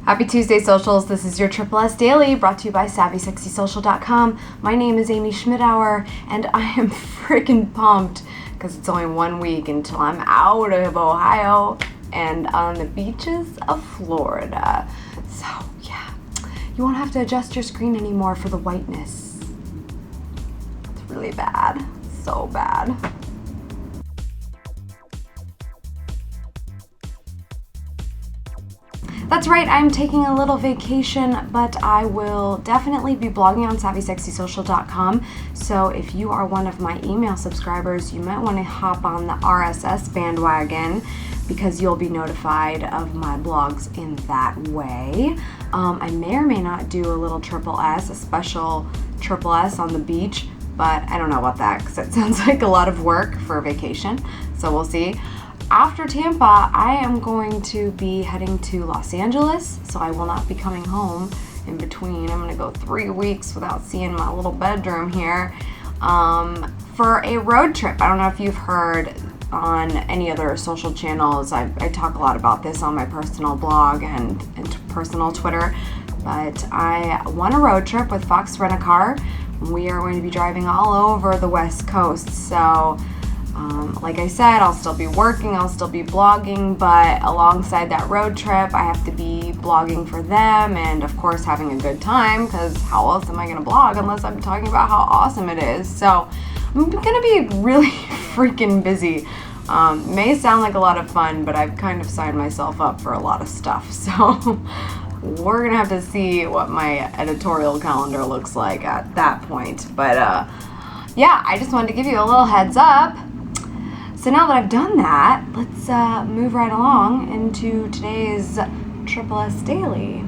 Happy Tuesday, socials. This is your Triple S Daily, brought to you by SavvySexySocial.com. My name is Amy Schmidauer, and I am freaking pumped because it's only 1 week until I'm out of Ohio and on the beaches of Florida. So, yeah, you won't have to adjust your screen anymore for the whiteness. It's really bad. So bad. That's right, I'm taking a little vacation, but I will definitely be blogging on SavvySexySocial.com. So if you are one of my email subscribers, you might want to hop on the RSS bandwagon because you'll be notified of my blogs in that way. I may or may not do a little Triple S, a special Triple S on the beach, but I don't know about that because it sounds like a lot of work for a vacation, so we'll see. After Tampa, I am going to be heading to Los Angeles, so I will not be coming home in between. I'm going to go 3 weeks without seeing my little bedroom here for a road trip. I don't know if you've heard on any other social channels. I talk a lot about this on my personal blog and personal Twitter, but I won a road trip with Fox Rent-A-Car. We are going to be driving all over the West Coast, so like I said, I'll still be working, I'll still be blogging, but alongside that road trip, I have to be blogging for them and, of course, having a good time, because how else am I going to blog unless I'm talking about how awesome it is? So I'm going to be really freaking busy. May sound like a lot of fun, but I've kind of signed myself up for a lot of stuff. So we're going to have to see what my editorial calendar looks like at that point. But yeah, I just wanted to give you a little heads up. So now that I've done that, let's move right along into today's Triple S Daily.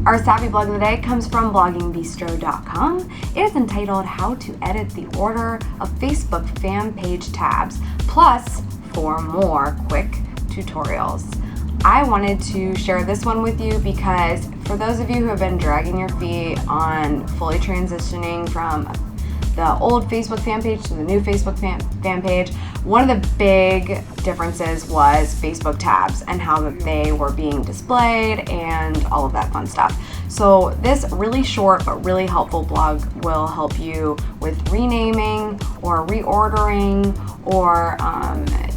Our Savvy blog of the day comes from bloggingbistro.com. It is entitled How to Edit the Order of Facebook Fan Page Tabs, plus 4 more quick tutorials. I wanted to share this one with you because for those of you who have been dragging your feet on fully transitioning from the old Facebook fan page to the new Facebook fan page, one of the big differences was Facebook tabs and how that they were being displayed and all of that fun stuff. So this really short but really helpful blog will help you with renaming or reordering or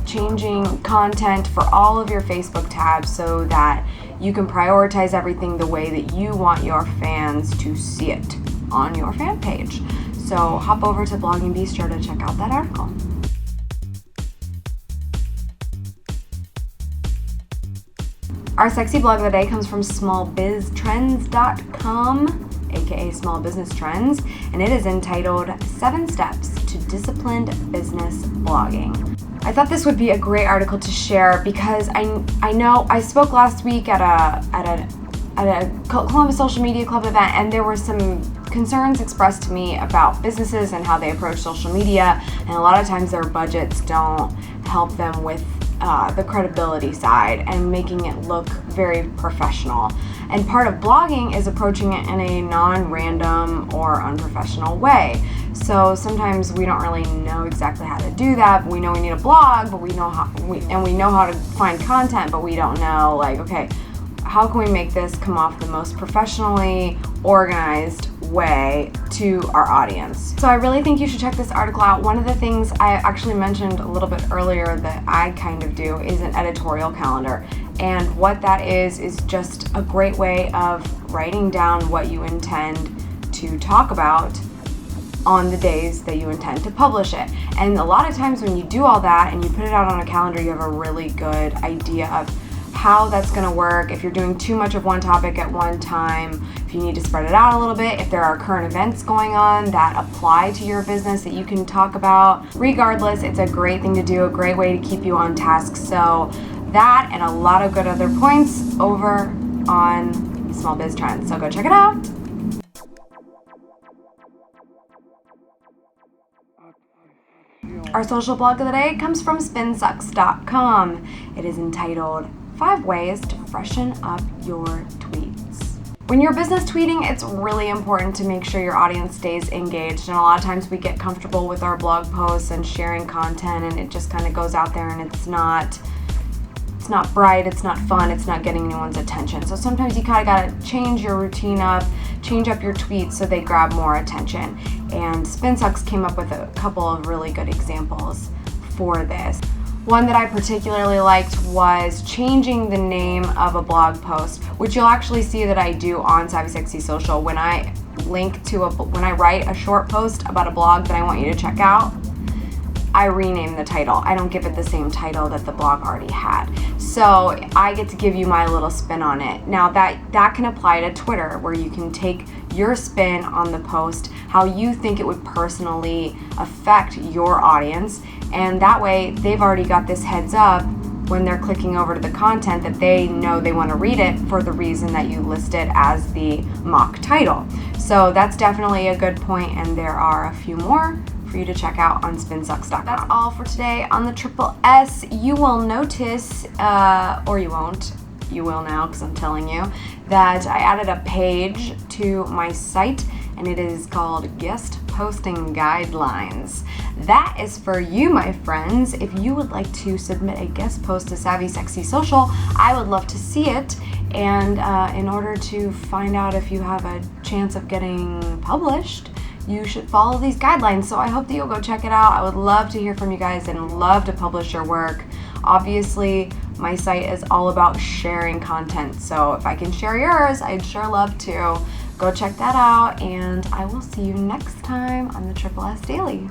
changing content for all of your Facebook tabs so that you can prioritize everything the way that you want your fans to see it on your fan page. So hop over to Blogging Bistro to check out that article. Our sexy blog of the day comes from smallbiztrends.com, aka Small Business Trends, and it is entitled 7 Steps to Disciplined Business Blogging. I thought this would be a great article to share because I know I spoke last week at a Columbus Social Media Club event, and there were some concerns expressed to me about businesses and how they approach social media, and a lot of times their budgets don't help them with the credibility side and making it look very professional. And part of blogging is approaching it in a non-random or unprofessional way. So sometimes we don't really know exactly how to do that. We know we need a blog, but we know how to find content, but we don't know, like, okay, how can we make this come off the most professionally organized way to our audience? So I really think you should check this article out. One of the things I actually mentioned a little bit earlier that I kind of do is an editorial calendar. And what that is just a great way of writing down what you intend to talk about on the days that you intend to publish it. And a lot of times when you do all that and you put it out on a calendar, you have a really good idea of how that's going to work, if you're doing too much of one topic at one time, if you need to spread it out a little bit, if there are current events going on that apply to your business that you can talk about. Regardless, it's a great thing to do, a great way to keep you on task. So that and a lot of good other points over on Small Biz Trends. So go check it out. Our social blog of the day comes from spinsucks.com. It is entitled 5 Ways to Freshen Up Your Tweets. When you're business tweeting, it's really important to make sure your audience stays engaged. And a lot of times we get comfortable with our blog posts and sharing content, and it just kind of goes out there and it's not bright, it's not fun, it's not getting anyone's attention. So sometimes you kind of got to change your routine up, change up your tweets so they grab more attention. And SpinSucks came up with a couple of really good examples for this. One that I particularly liked was changing the name of a blog post, which you'll actually see that I do on Savvy Sexy Social. When I write a short post about a blog that I want you to check out, I rename the title. I don't give it the same title that the blog already had. So I get to give you my little spin on it. Now that can apply to Twitter, where you can take your spin on the post, how you think it would personally affect your audience, and that way they've already got this heads up when they're clicking over to the content that they know they want to read it for the reason that you listed as the mock title. So that's definitely a good point, and there are a few more for you to check out on spinsucks.com. That's all for today on the Triple S. You will notice, or you won't, you will now because I'm telling you, that I added a page to my site, and it is called Guest Posting Guidelines. That is for you, my friends. If you would like to submit a guest post to Savvy Sexy Social, I would love to see it. And in order to find out if you have a chance of getting published, you should follow these guidelines. So I hope that you'll go check it out. I would love to hear from you guys and love to publish your work. Obviously, my site is all about sharing content. So if I can share yours, I'd sure love to. Go check that out, and I will see you next time on the Triple S Daily.